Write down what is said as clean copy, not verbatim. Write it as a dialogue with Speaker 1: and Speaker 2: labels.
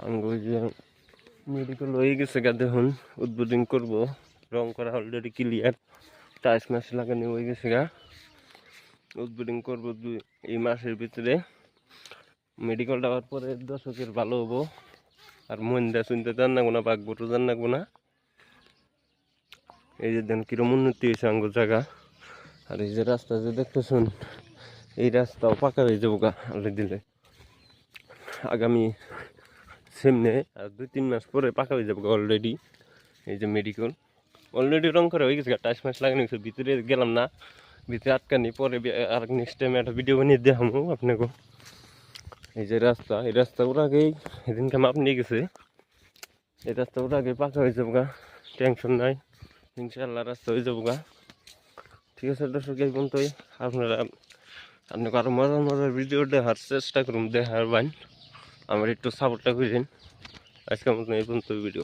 Speaker 1: আমগো যে মেডিকেল হয়ে গেছে গা, দেখুন উদ্বোধন করব, রং করা অলরেডি ক্লিয়ার, টাইলস মাস লাগানো হয়ে গেছে গা, উদ্বোধন করবো এই মাসের ভিতরে। মেডিকেল দেওয়ার পরে দর্শকের ভালো হবো, আর মন্দা শুনতে জান না কোনো বাঘবটো জান না কোনো। এই যে দেন কিরম উন্নতি হয়েছে আঙ্গুর জায়গা। আর এই যে রাস্তা যে দেখতেছুন, এই রাস্তাও পাকা হয়ে যাবো গা আলে দিলে, আগামী সামনে আর 2-3 মাস পরে পাকা হয়ে যাবো অলরেডি। এই যে মেডিকেল অলরেডি রং করা হয়ে গেছে, টাইস মাস লাগানো গেছে, ভিতরে গেলাম না, ভিতরে আটকানি, পরে আর নেক্সট টাইম একটা ভিডিও বানিয়ে দেখাবো আপনাকে। এই যে রাস্তা, এই রাস্তা ওর আগেই এদিনকে মাপ নিয়ে গেছে, এই রাস্তা ওর আগে পাকা হয়ে যাবো গা, টেনশন নাই, ইনশাল্লাহ রাস্তা হয়ে যাবো গা। ঠিক আছে দর্শক, এই পর্যন্তই। আপনাকে আরো মজার মজার ভিডিও দেখার চেষ্টা করুন, দেখার বাইন আমার একটু সাপোর্টটা করেন। আজকের মতন এই পর্যন্ত ভিডিও।